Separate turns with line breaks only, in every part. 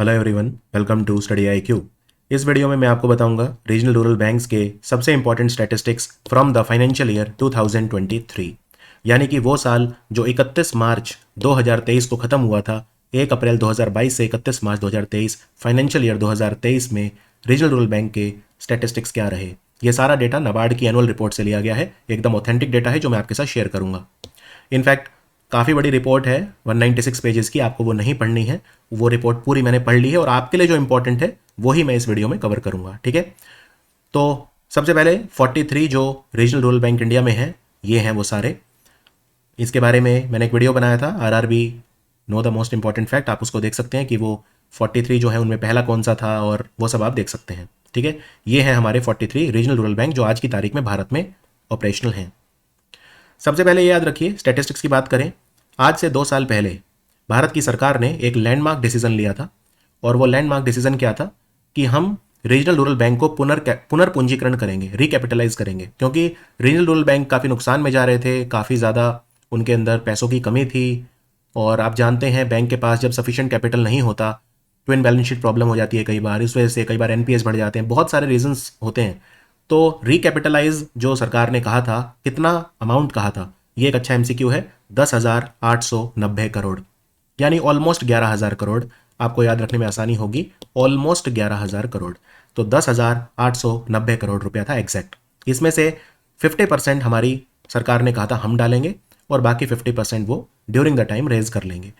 Hello everyone, welcome to study IQ। इस video में मैं आपको बताऊंगा रीजनल रूरल बैंक्स के सबसे important statistics from the financial year 2023, यानी कि वो साल जो 31 मार्च 2023 को ख़त्म हुआ था। 1 अप्रैल 2022 से 31 मार्च 2023 फाइनेंशियल ईयर 2023 में रीजनल रूरल बैंक के स्टैटिस्टिक्स क्या रहे। ये सारा डेटा नाबार्ड की एनुअल रिपोर्ट से लिया गया है, एकदम ऑथेंटिक डेटा है जो मैं आपके साथ शेयर करूंगा। इनफैक्ट काफ़ी बड़ी रिपोर्ट है, 196 पेजेस की, आपको वो नहीं पढ़नी है। वो रिपोर्ट पूरी मैंने पढ़ ली है और आपके लिए जो इंपॉर्टेंट है वही मैं इस वीडियो में कवर करूंगा। ठीक है, तो सबसे पहले 43 जो रीजनल रूरल बैंक इंडिया में है, ये हैं वो सारे। इसके बारे में मैंने एक वीडियो बनाया था, RRB know the most important fact. आप उसको देख सकते हैं कि वो 43 जो है उनमें पहला कौन सा था और वो सब आप देख सकते हैं। ठीक है, ये है हमारे 43 रीजनल रूरल बैंक जो आज की तारीख में भारत में ऑपरेशनल हैं। सबसे पहले ये याद रखिए, स्टैटिस्टिक्स की बात करें, आज से 2 साल पहले भारत की सरकार ने एक लैंडमार्क डिसीजन लिया था। और वो लैंडमार्क डिसीजन क्या था कि हम रीजनल रूरल बैंक को पुनर्पूंजीकरण करेंगे, रिकैपिटलाइज करेंगे, क्योंकि रीजनल रूरल बैंक काफ़ी नुकसान में जा रहे थे, काफ़ी ज़्यादा उनके अंदर पैसों की कमी थी। और आप जानते हैं बैंक के पास जब सफिशिएंट कैपिटल नहीं होता, ट्विन बैलेंस शीट प्रॉब्लम हो जाती है कई बार, इस वजह से कई बार NPS बढ़ जाते हैं, बहुत सारे रीजंस होते हैं। तो रिकैपिटलाइज जो सरकार ने कहा था, कितना अमाउंट कहा था, ये एक अच्छा MCQ है, 10,890 करोड़, यानी ऑलमोस्ट 11,000 करोड़। आपको याद रखने में आसानी होगी, ऑलमोस्ट 11,000 करोड़। तो 10,890 करोड़ रुपया था एग्जैक्ट। इसमें से 50% हमारी सरकार ने कहा था हम डालेंगे और बाकी 50% वो ड्यूरिंग द टाइम रेज कर लेंगे।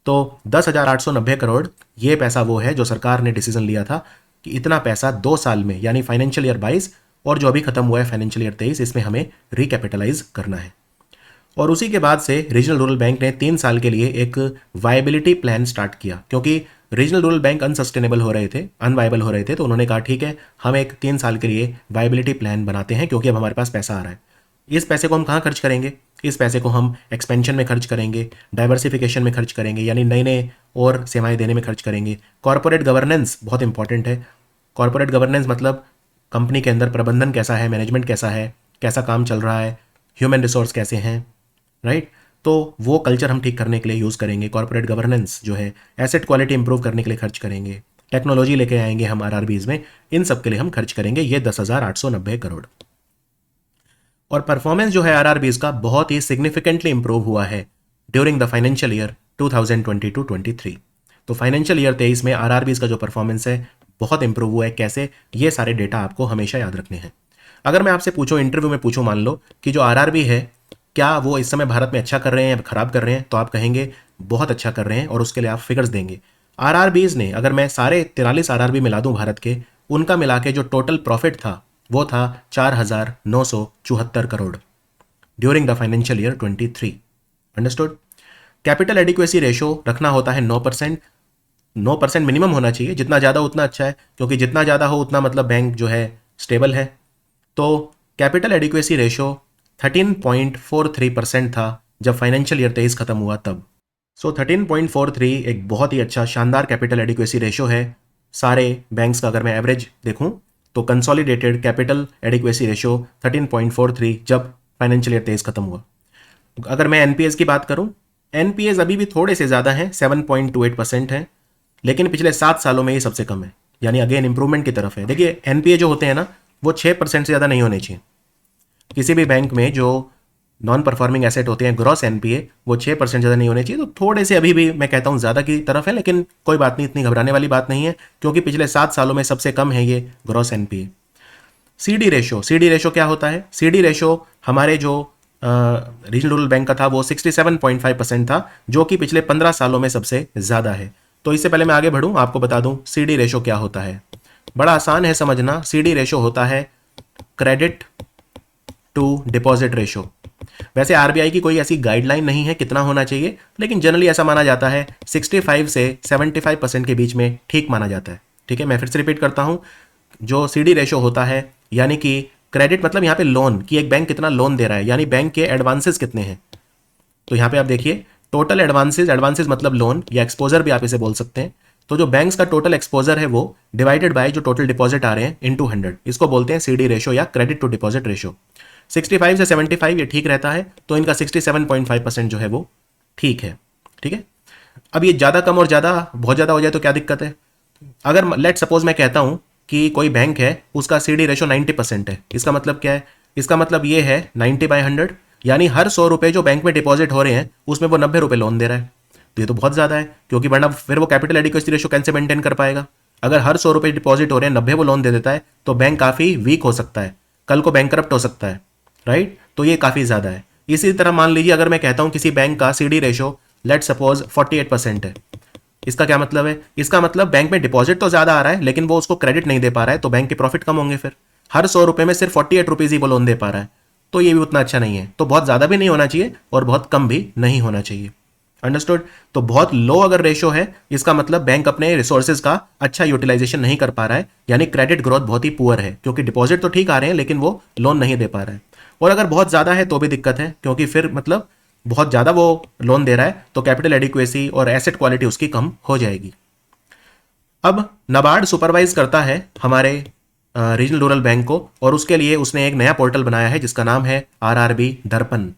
तो 10,890 करोड़ ये पैसा वो है जो सरकार ने डिसीजन लिया था कि इतना पैसा 2 साल में, यानी फाइनेंशियल ईयर 22 और जो अभी खत्म हुआ है फाइनेंशियल ईयर 23, इसमें हमें रिकैपिटलाइज करना है। और उसी के बाद से रीजनल रूरल बैंक ने 3 साल के लिए एक वायबिलिटी प्लान स्टार्ट किया, क्योंकि रीजनल रूरल बैंक अनसस्टेनेबल हो रहे थे, अनवायबल हो रहे थे। तो उन्होंने कहा ठीक है, हम एक 3 साल के लिए वायबिलिटी प्लान बनाते हैं, क्योंकि अब हमारे पास पैसा आ रहा है। इस पैसे को हम कहाँ खर्च करेंगे? इस पैसे को हम एक्सपेंशन में खर्च करेंगे, डाइवर्सिफिकेशन में खर्च करेंगे, यानी नए नए और सेवाएं देने में खर्च करेंगे। कॉर्पोरेट गवर्नेंस बहुत इंपॉर्टेंट है। कॉर्पोरेट गवर्नेंस मतलब कंपनी के अंदर प्रबंधन कैसा है, मैनेजमेंट कैसा है, कैसा काम चल रहा है, ह्यूमन रिसोर्स कैसे हैं, राइट। तो वो कल्चर हम ठीक करने के लिए यूज़ करेंगे। कॉर्पोरेट गवर्नेंस जो है, एसेट क्वालिटी इंप्रूव करने के लिए खर्च करेंगे, टेक्नोलॉजी लेके आएंगे हम RRBs में, इन सब के लिए हम खर्च करेंगे ये 10,890 करोड़। और परफॉर्मेंस जो है RRBs का बहुत ही सिग्निफिकेंटली इंप्रूव हुआ है ड्यूरिंग द फाइनेंशियल ईयर 2022-23। तो फाइनेंशियल ईयर 23 में RRBs का जो परफॉर्मेंस है बहुत इंप्रूव हुआ है। कैसे? ये सारे डेटा आपको हमेशा याद रखने हैं। अगर मैं आपसे पूछूं, इंटरव्यू में पूछूं, मान लो कि जो RRB है, क्या वो इस समय भारत में अच्छा कर रहे हैं या खराब कर रहे हैं, तो आप कहेंगे बहुत अच्छा कर रहे हैं और उसके लिए आप फिगर्स देंगे। RRBs ने, अगर मैं सारे 43 RRB मिला दूं भारत के, उनका मिला के जो टोटल प्रॉफिट था वो था 4,974 crore during the financial year 23। Understood? Capital adequacy ratio रखना होता है 9%। 9% मिनिमम होना चाहिए, जितना ज़्यादा उतना अच्छा है, क्योंकि जितना ज़्यादा हो उतना मतलब बैंक जो है स्टेबल है। तो कैपिटल एडिक्वेसी रेशो 13.43% था जब फाइनेंशियल ईयर 23 खत्म हुआ तब। सो 13.43 एक बहुत ही अच्छा शानदार कैपिटल एडिक्वेसी रेशो है सारे बैंक्स का। अगर मैं एवरेज देखूं तो कंसोलिडेटेड कैपिटल एडिक्वेसी रेशो 13.43 जब फाइनेंशियल ईयर 23 खत्म हुआ। अगर मैं NPS की बात करूं, NPS अभी भी थोड़े से ज़्यादा हैं, 7.28% है, लेकिन पिछले 7 सालों में ये सबसे कम है, यानी अगेन इंप्रूवमेंट की तरफ है। देखिए, NPA जो होते हैं ना, वो 6% से ज़्यादा नहीं होने चाहिए। किसी भी बैंक में जो नॉन परफॉर्मिंग एसेट होते हैं, ग्रॉस NPA, वो 6% ज़्यादा नहीं होने चाहिए। तो थोड़े से अभी भी मैं कहता हूँ ज़्यादा की तरफ है, लेकिन कोई बात नहीं, इतनी घबराने वाली बात नहीं है, क्योंकि पिछले 7 सालों में सबसे कम है ये ग्रॉस NPA। CD रेशो क्या होता है? CD रेशो हमारे जो रीजनल रूरल बैंक का था वो 67.5% था, जो कि पिछले 15 सालों में सबसे ज़्यादा है। तो इससे पहले मैं आगे बढ़ूँ, आपको बता दूँ CD रेशो क्या होता है। बड़ा आसान है समझना। CD रेशो होता है क्रेडिट टू डिपॉजिट रेशो। वैसे RBI की कोई ऐसी गाइडलाइन नहीं है कितना होना चाहिए, लेकिन जनरली ऐसा माना जाता है 65 से 75% के बीच में ठीक माना जाता है। ठीक है, मैं फिर से रिपीट करता हूं, जो CD रेशो होता है, यानी कि क्रेडिट मतलब यहाँ पे लोन, कि एक बैंक कितना लोन दे रहा है, यानी बैंक के एडवांसेस कितने हैं। तो यहाँ पे आप देखिए, टोटल एडवांसेस मतलब लोन या एक्सपोजर भी आप इसे बोल सकते हैं। तो जो बैंक्स का टोटल एक्सपोजर है वो डिवाइडेड बाय जो टोटल डिपॉजिट आ रहे हैं इनटू 100, इसको बोलते हैं CD रेशो या क्रेडिट टू डिपॉजिट रेशो। 65 से 75 ये ठीक रहता है, तो इनका 67.5% जो है वो ठीक है। ठीक है, अब ये ज़्यादा कम और ज़्यादा बहुत ज़्यादा हो जाए तो क्या दिक्कत है? अगर लेट सपोज मैं कहता हूं कि कोई बैंक है उसका CD रेशो 90% है, इसका मतलब क्या है? इसका मतलब ये है 90/100, यानी हर 100 रुपए जो बैंक में डिपॉजिट हो रहे हैं उसमें वो 90 रुपए लोन दे रहा है। तो ये तो बहुत ज्यादा है, क्योंकि वरना फिर वो कैपिटल एडिक्वेसी रेशो कैसे मेंटेन कर पाएगा? अगर हर 100 रुपए डिपॉजिट हो रहे हैं 90 वो लोन दे देता है तो बैंक काफी वीक हो सकता है, कल को बैंकरप्ट हो सकता है, राइट? तो ये काफी ज्यादा है। इसी तरह मान लीजिए अगर मैं कहता हूं किसी बैंक का CD रेशो लेट सपोज 48% है, इसका क्या मतलब है? इसका मतलब बैंक में डिपॉजिट तो ज्यादा आ रहा है लेकिन वो उसको क्रेडिट नहीं दे पा रहा है, तो बैंक के प्रॉफिट कम होंगे। फिर हर 100 रुपए में सिर्फ 48 रुपीज ही वो लोन दे पा रहा है, तो ये भी उतना अच्छा नहीं है। तो बहुत ज्यादा भी नहीं होना चाहिए और बहुत कम भी नहीं होना चाहिए। अंडरस्टूड? तो बहुत लो अगर रेशो है, इसका मतलब बैंक अपने रिसोर्सेज का अच्छा यूटिलाइजेशन नहीं कर पा रहा है, यानी क्रेडिट ग्रोथ बहुत ही पुअर है, क्योंकि डिपॉजिट तो ठीक आ रहे हैं लेकिन वो लोन नहीं दे पा रहा है। और अगर बहुत ज्यादा है तो भी दिक्कत है, क्योंकि फिर मतलब बहुत ज्यादा वो लोन दे रहा है तो कैपिटल एडिक्वेसी और एसेट क्वालिटी उसकी कम हो जाएगी। अब नाबार्ड सुपरवाइज करता है हमारे रीजनल रूरल बैंक को, और उसके लिए उसने एक नया पोर्टल बनाया है जिसका नाम है RRB दर्पण।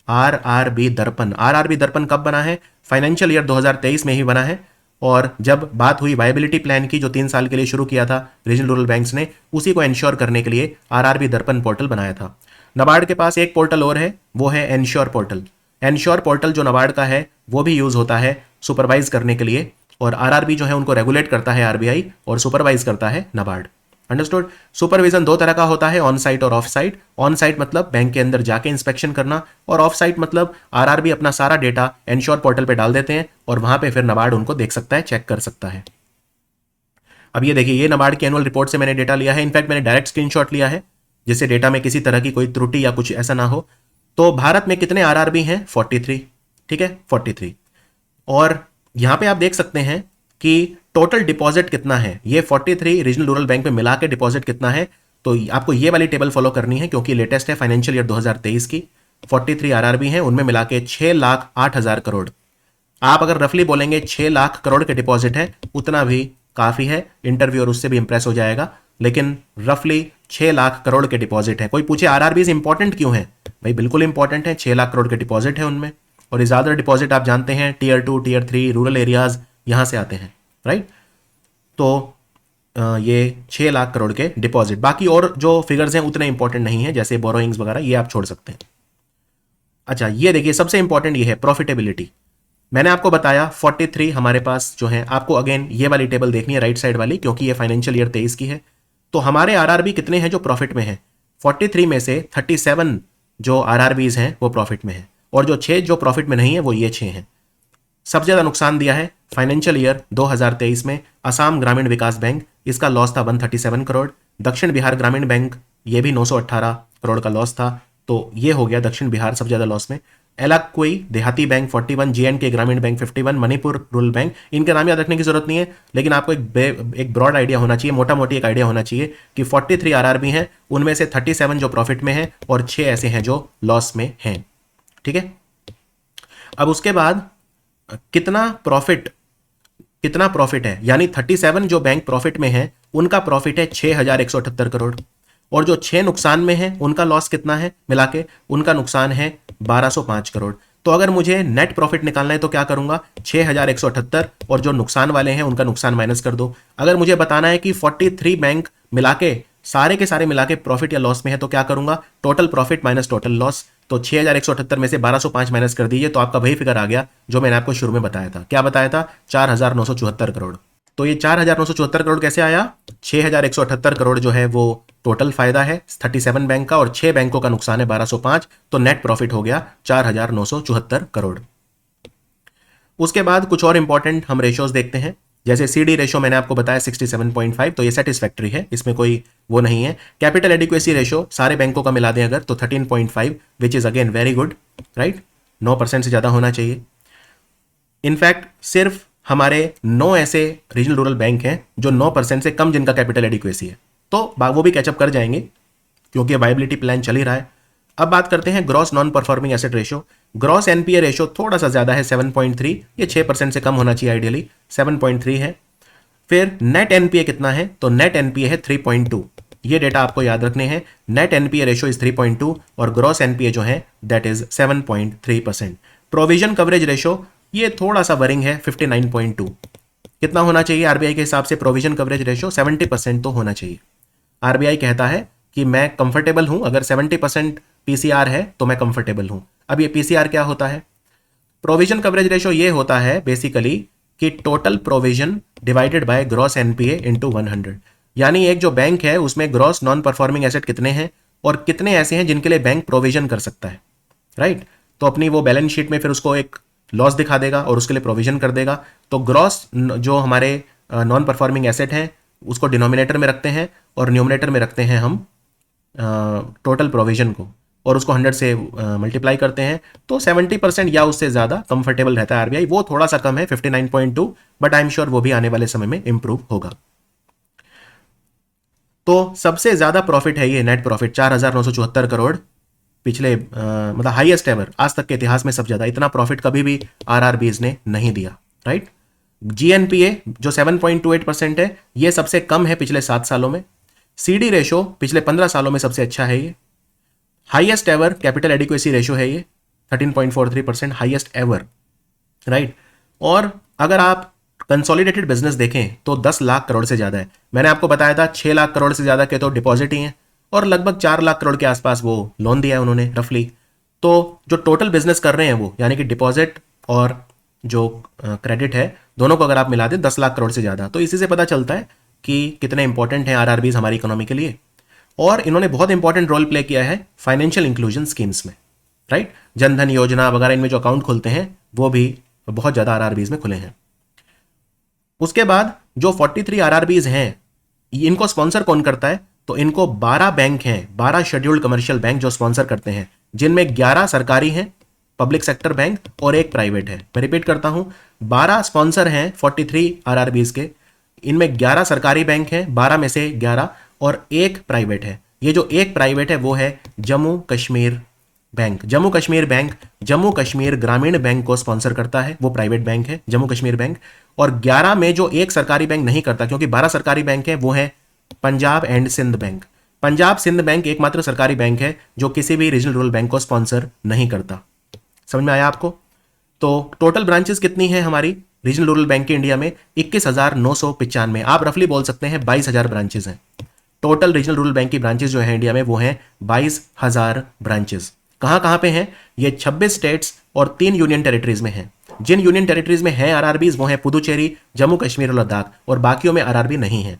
RRB दर्पण। RRB दर्पण कब बना है? फाइनेंशियल ईयर 2023 में ही बना है। और जब बात हुई वायबिलिटी प्लान की, जो 3 साल के लिए शुरू किया था रीजनल रूरल बैंक्स ने, उसी को इंश्योर करने के लिए RRB दर्पण पोर्टल बनाया था। नाबार्ड के पास एक पोर्टल और है, वो है एनश्योर पोर्टल। एनश्योर पोर्टल जो नाबार्ड का है वो भी यूज होता है सुपरवाइज करने के लिए, और RRB जो है उनको रेगुलेट करता है RBI और सुपरवाइज करता है नाबार्ड। अंडरस्टूड? सुपरविजन 2 तरह का होता है, ऑन साइट और ऑफ साइट। ऑन साइट मतलब बैंक के अंदर जाके इंस्पेक्शन करना, और ऑफ साइट मतलब RRB अपना सारा डेटा एनश्योर पोर्टल पे डाल देते हैं और वहां पे फिर नाबार्ड उनको देख सकता है, चेक कर सकता है। अब ये देखिए, ये नाबार्ड की एनुअल रिपोर्ट से मैंने डेटा लिया है। इनफैक्ट मैंने डायरेक्ट स्क्रीनशॉट लिया है, जिससे डेटा में किसी तरह की कोई त्रुटि या कुछ ऐसा ना हो। तो भारत में कितने RRB हैं? 43। ठीक है, 43। और यहां पे आप देख सकते हैं कि टोटल डिपॉजिट कितना है, ये 43 रीजनल रूरल बैंक में मिला के डिपॉजिट कितना है। तो आपको ये वाली टेबल फॉलो करनी है, क्योंकि लेटेस्ट है फाइनेंशियल ईयर 2023 की। 43 RRB हैं, उनमें मिला के 6,08,000 करोड़। आप अगर रफली बोलेंगे 6 लाख करोड़ के डिपॉजिट है, उतना भी काफी है, इंटरव्यूअर उससे भी इंप्रेस हो जाएगा। लेकिन रफली 6 लाख करोड़ के डिपॉजिट है। कोई पूछे RRBs इंपॉर्टेंट क्यों है? भाई बिल्कुल इंपॉर्टेंट है, 6 लाख करोड़ के डिपॉजिट है उनमें। और ये ज्यादा डिपॉजिट आप जानते हैं Tier 2 Tier 3 रूरल एरियाज यहां से आते हैं, राइट? तो ये 6 लाख करोड़ के डिपॉजिट। बाकी और जो फिगर्स हैं उतने इंपॉर्टेंट नहीं है, जैसे बोरोइंग्स वगैरह, ये आप छोड़ सकते हैं। अच्छा, ये देखिए सबसे इंपॉर्टेंट ये है प्रॉफिटेबिलिटी। मैंने आपको बताया 43 हमारे पास जो है, आपको अगेन ये वाली टेबल देखनी है राइट साइड वाली, क्योंकि ये फाइनेंशियल ईयर 23 की है। तो हमारे RRB कितने हैं जो प्रॉफिट में है? 43 में से 37 जो RRBs हैं वो प्रॉफिट में है, और जो 6 जो प्रॉफिट में नहीं है वो ये 6 हैं। सबसे ज्यादा नुकसान दिया है फाइनेंशियल ईयर 2023 में असम ग्रामीण विकास बैंक, इसका लॉस था 137 करोड़। दक्षिण बिहार ग्रामीण बैंक, ये भी 918 करोड़ का लॉस था, तो ये हो गया दक्षिण बिहार सबसे ज्यादा लॉस में। एलाक्वई देहाती बैंक 41, JNK ग्रामीण बैंक 51, मणिपुर रूरल बैंक, इनके नाम याद रखने की जरूरत नहीं है, लेकिन आपको एक ब्रॉड आइडिया होना चाहिए, मोटा मोटी एक आइडिया होना चाहिए कि 43 RRB हैं, उनमें से 37 जो प्रॉफिट में है और 6 ऐसे हैं जो लॉस में हैं। ठीक है, अब उसके बाद कितना प्रॉफिट है, यानी 37 जो बैंक प्रॉफिट में है उनका प्रॉफिट है 6,178 करोड़, और जो 6 नुकसान में है उनका लॉस कितना है मिला के? उनका नुकसान है 1,205 करोड़। तो अगर मुझे नेट प्रॉफिट निकालना है तो क्या करूंगा? 6,178 और जो नुकसान वाले हैं उनका नुकसान माइनस कर दो। अगर मुझे बताना है कि 43 बैंक मिला के सारे के सारे मिला के प्रॉफिट या लॉस में है तो क्या करूंगा? Total profit minus total loss. तो 6,178 में से 1,205 माइनस कर दीजिए, तो आपका वही फिगर आ गया जो मैंने आपको शुरू में बताया था। क्या बताया था? 4,974 करोड़। तो ये 4,974 करोड़ कैसे आया? 6,178 करोड़ जो है वो टोटल फायदा है 37 बैंक का, और 6 बैंकों का नुकसान है 1,205, तो नेट प्रॉफिट हो गया 4,974 करोड़। उसके बाद कुछ और इंपॉर्टेंट हम रेशियोज देखते हैं, जैसे CD रेशो मैंने आपको बताया 67.5, तो ये सेटिस्फैक्ट्री है, इसमें कोई वो नहीं है। कैपिटल एडिक्वेसी रेशो सारे बैंकों का मिला दें अगर तो 13.5, which is again very good, right? 9% से ज्यादा होना चाहिए। इनफैक्ट सिर्फ हमारे 9 ऐसे रीजनल रूरल बैंक हैं जो 9% से कम जिनका कैपिटल एडिक्वेसी है, तो वो भी कैचअप कर जाएंगे क्योंकि वायबिलिटी प्लान चल ही रहा है। अब बात करते हैं gross non performing asset ratio. Gross NPA ratio थोड़ा सा ज्यादा है 7.3, ये 6% से कम होना चाहिए आइडियली, 7.3 है। फिर नेट NPA कितना है? तो नेट NPA है 3.2, ये डेटा आपको याद रखने हैं। नेट NPA रेशो इज 3.2 और ग्रॉस NPA जो है that is 7.3%। Provision coverage ratio ये थोड़ा सा वरिंग है 59.2, कितना होना चाहिए आरबीआई के हिसाब से प्रोविजन कवरेज रेशो? 70% तो होना चाहिए। आरबीआई कहता है कि मैं कंफर्टेबल हूं, अगर 70% पीसीआर है तो मैं कंफर्टेबल हूं। अब ये पीसीआर क्या होता है? प्रोविजन कवरेज रेशो ये होता है बेसिकली कि total provision divided by gross NPA into 100। यानी एक जो बैंक है उसमें ग्रॉस नॉन परफॉर्मिंग एसेट कितने हैं और कितने ऐसे हैं जिनके लिए बैंक प्रोविजन कर सकता है, राइट? तो अपनी वो बैलेंस शीट में फिर उसको एक लॉस दिखा देगा और उसके लिए प्रोविजन कर देगा। तो ग्रॉस जो हमारे नॉन परफॉर्मिंग एसेट हैं उसको डिनोमिनेटर में रखते हैं और न्यूमिनेटर में रखते हैं हम टोटल प्रोविजन को, और उसको 100 से मल्टीप्लाई करते हैं। तो 70% या उससे ज़्यादा कंफर्टेबल रहता है आरबीआई। वो थोड़ा सा कम है 59.2, बट आई एम श्योर वो भी आने वाले समय में इंप्रूव होगा। तो सबसे ज़्यादा प्रॉफिट है ये नेट प्रॉफिट 4,974 करोड़, पिछले मतलब हाईएस्ट एवर आज तक के इतिहास में सबसे ज़्यादा। इतना प्रॉफिट कभी भी आरआरबीज ने नहीं दिया, राइट? जीएनपीए जो 7.28% है ये सबसे कम है पिछले 7 सालों में। सीडी रेशो पिछले 15 सालों में सबसे अच्छा है ये। Highest ever capital adequacy ratio है ये 13.43%, हाईएस्ट एवर, राइट? और अगर आप कंसोलिडेटेड बिजनेस देखें तो 10 लाख करोड़ से ज़्यादा है। मैंने आपको बताया था 6 लाख करोड़ से ज़्यादा के तो डिपॉजिट ही हैं और लगभग 4 लाख करोड़ के आसपास वो लोन दिया है उन्होंने रफली। तो जो टोटल बिजनेस कर रहे हैं वो यानी कि डिपॉजिट और जो क्रेडिट है दोनों को अगर आप मिला दें 10 लाख करोड़ से ज़्यादा, तो इसी से पता चलता है कि कितने इंपॉर्टेंट हैं आरआरबीज हमारी इकोनॉमी के लिए। और इन्होंने बहुत इंपॉर्टेंट रोल प्ले किया है फाइनेंशियल इंक्लूजन स्कीम्स में, राइट? जनधन योजना वगैरह इनमें जो अकाउंट खुलते हैं वो भी बहुत ज़्यादा आरआरबीज में खुले हैं। उसके बाद जो 43 आरआरबीज हैं इनको स्पॉन्सर कौन करता है? तो इनको 12 बैंक हैं, 12 शेड्यूल्ड कमर्शियल बैंक जो स्पॉन्सर करते हैं, जिनमें 11 सरकारी हैं पब्लिक सेक्टर बैंक और एक प्राइवेट है। मैं रिपीट करता हूं, 12 स्पॉन्सर हैं 43 आरआरबीज के, इनमें 11 सरकारी बैंक हैं, 12 में से 11, और एक प्राइवेट है। ये जो एक प्राइवेट है वो है जम्मू कश्मीर बैंक। जम्मू कश्मीर बैंक जम्मू कश्मीर ग्रामीण बैंक को स्पॉन्सर करता है, वो प्राइवेट बैंक है जम्मू कश्मीर बैंक। और 11 में जो एक सरकारी बैंक नहीं करता, क्योंकि 12 सरकारी बैंक है, वो है Punjab and Sindh bank. Punjab Sindh bank एकमात्र सरकारी बैंक है जो किसी भी रीजनल रूरल बैंक को स्पॉन्सर नहीं करता। समझ में आया आपको? तो टोटल ब्रांचेस कितनी है हमारी रीजनल रूरल बैंक की इंडिया में? 21,995। आप रफली बोल सकते हैं 22,000 ब्रांचेस हैं। टोटल रीजनल रूरल बैंक की ब्रांचेस जो है इंडिया में वो हैं 22,000 ब्रांचेस। कहां कहां पे हैं ये? 26 स्टेट्स और 3 यूनियन टेरिटरीज में हैं। जिन यूनियन टेरिटरीज में हैं आरआरबीज वो हैं पुदुचेरी, जम्मू कश्मीर और लद्दाख, और बाकियों में आरआरबी नहीं है।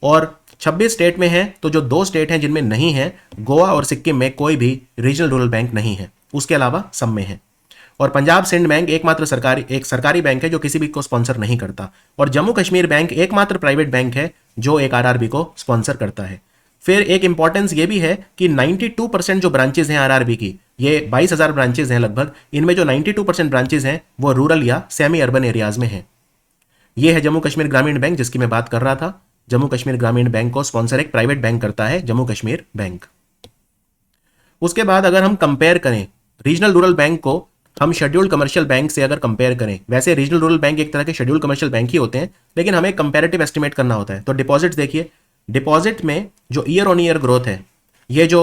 और 26 स्टेट में है तो जो 2 स्टेट हैं जिनमें नहीं है, गोवा और सिक्किम में कोई भी रीजनल रूरल बैंक नहीं है, उसके अलावा सब में है। और पंजाब सिंध बैंक एकमात्र एक सरकारी बैंक है जो किसी भी को स्पॉन्सर नहीं करता। और जम्मू कश्मीर बैंक एकमात्र प्राइवेट बैंक है जो एक आरआरबी को स्पॉन्सर करता है। फिर एक इंपॉर्टेंस ये भी है कि 92% जो ब्रांचेज हैं आरआरबी की, ये 22,000 ब्रांचेज हैं लगभग, इनमें जो 92% ब्रांचेज हैं वो रूरल या सेमी अर्बन एरियाज में हैं। ये है जम्मू कश्मीर ग्रामीण बैंक जिसकी मैं बात कर रहा था। जम्मू कश्मीर ग्रामीण बैंक को स्पॉन्सर एक प्राइवेट बैंक करता है, जम्मू कश्मीर बैंक। उसके बाद अगर हम कंपेयर करें रीजनल रूरल बैंक को, हम शेड्यूल्ड कमर्शियल बैंक से अगर कंपेयर करें, वैसे रीजनल रूरल बैंक एक तरह के शेड्यूल्ड कमर्शियल बैंक ही होते हैं, लेकिन हमें कंपैरेटिव एस्टिमेट करना होता है। तो डिपॉजिट देखिए, डिपॉजिट में जो ईयर ऑन ईयर ग्रोथ है, ये जो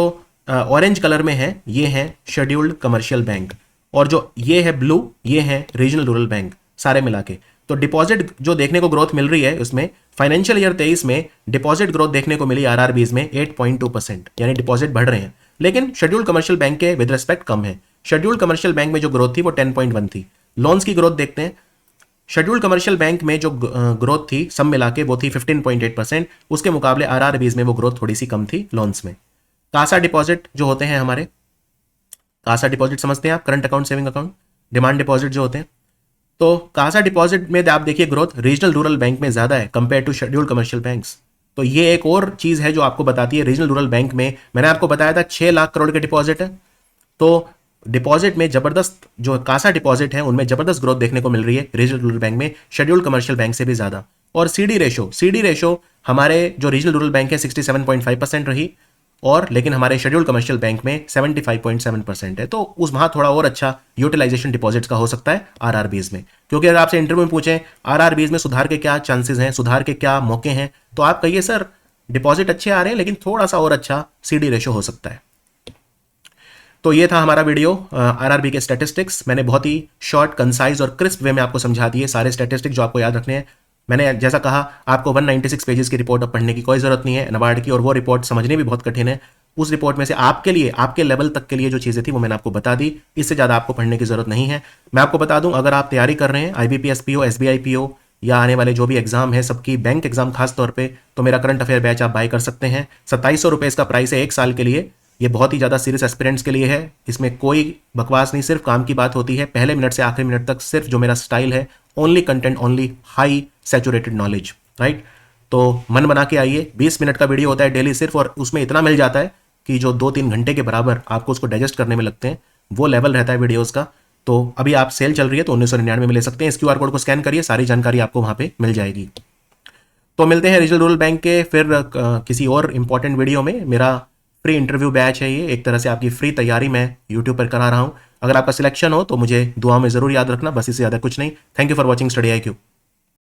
ऑरेंज कलर में है ये है शेड्यूल्ड कमर्शियल बैंक, और जो ये है ब्लू ये है रीजनल रूरल बैंक, सारे मिला के। तो डिपॉजिट जो देखने को ग्रोथ मिल रही है उसमें फाइनेंशियल ईयर 23 में डिपॉजिट ग्रोथ देखने को मिली आरआरबीज में 8.2%, यानी डिपॉजिट बढ़ रहे हैं। लेकिन शेड्यूल्ड कमर्शियल बैंक के विद रिस्पेक्ट कम है। शेड्यूल्ड कमर्शियल बैंक में जो ग्रोथ थी वो 10.1 थी। लोन्स की ग्रोथ देखते हैं, शेड्यूल्ड कमर्शियल बैंक में जो ग्रोथ थी सब मिला के वो थी 15.8%, उसके मुकाबले आरआरबीज में वो ग्रोथ थोड़ी सी कम थी लोन्स में। कासा डिपॉजिट जो होते हैं हमारे, कासा डिपॉजिट समझते हैं आप, current account saving account, demand deposit जो होते हैं, तो कासा डिपॉजिट में आप देखिए ग्रोथ रीजनल रूरल बैंक में ज्यादा है compare to scheduled commercial banks. तो ये एक और चीज है जो आपको बताती है रीजनल रूरल बैंक में, मैंने आपको बताया था 6 लाख करोड़ के डिपॉजिट है, तो डिपॉजिट में जबरदस्त जो कासा डिपॉजिट है उनमें जबरदस्त ग्रोथ देखने को मिल रही है रीजनल रूरल बैंक में, शेड्यूल्ड कमर्शियल बैंक से भी ज्यादा। और सीडी रेशो हमारे जो रीजनल रूरल बैंक है 67.5% रही, और लेकिन हमारे शेड्यूल्ड कमर्शियल बैंक में 75.7% है। तो उस वहां थोड़ा और अच्छा यूटिलाइजेशन डिपॉजिट्स का हो सकता है आरआरबीज में। क्योंकि अगर आपसे इंटरव्यू में पूछें आरआरबीज में सुधार के क्या चांसेस हैं, सुधार के क्या मौके हैं, तो आप कहिए सर डिपॉजिट अच्छे आ रहे हैं लेकिन थोड़ा सा और अच्छा सीडी रेशो हो सकता है। तो ये था हमारा वीडियो आरआरबी के स्टैटिस्टिक्स। मैंने बहुत ही शॉर्ट, कंसाइज और क्रिस्प वे में आपको समझा दिए सारे स्टैटिस्टिक्स जो आपको याद रखने हैं। मैंने जैसा कहा, आपको 196 पेजेस की रिपोर्ट अब पढ़ने की कोई ज़रूरत नहीं है नाबार्ड की, और वो रिपोर्ट समझनी भी बहुत कठिन है। उस रिपोर्ट में से आपके लिए, आपके लेवल तक के लिए जो चीज़ें थी वो मैंने आपको बता दी। इससे ज़्यादा आपको पढ़ने की ज़रूरत नहीं है। मैं आपको बता दूं, अगर आप तैयारी कर रहे हैं IBPS PO, SBI PO या आने वाले जो भी एग्जाम है सबकी, बैंक एग्जाम खास तौर पे, तो मेरा करंट अफेयर बैच आप बाय कर सकते हैं। 2700 रुपये इसका प्राइस है 1 साल के लिए। ये बहुत ही ज़्यादा सीरियस एस्पिरेंट्स के लिए है। इसमें कोई बकवास नहीं, सिर्फ काम की बात होती है। पहले मिनट से आखिरी मिनट तक सिर्फ जो मेरा स्टाइल है, only content, only high saturated knowledge, right. तो मन बना के आइए। 20 मिनट का वीडियो होता है डेली सिर्फ, और उसमें इतना मिल जाता है कि जो 2-3 घंटे के बराबर आपको उसको डाइजेस्ट करने में लगते हैं, वो लेवल रहता है वीडियोज़ का। तो अभी आप सेल चल रही है तो 1999 में ले सकते हैं। इस QR कोड को स्कैन करिए, सारी जानकारी आपको वहाँ पे मिल जाएगी। तो मिलते हैं रीजनल रूरल बैंक के फिर किसी और इंपॉर्टेंट वीडियो में। मेरा फ्री इंटरव्यू बैच है ये, एक तरह से आपकी फ्री तैयारी मैं यूट्यूब पर करा रहा हूँ। अगर आपका सिलेक्शन हो तो मुझे दुआ में ज़रूर याद रखना, बस इससे ज़्यादा कुछ नहीं। Thank you for watching study IQ।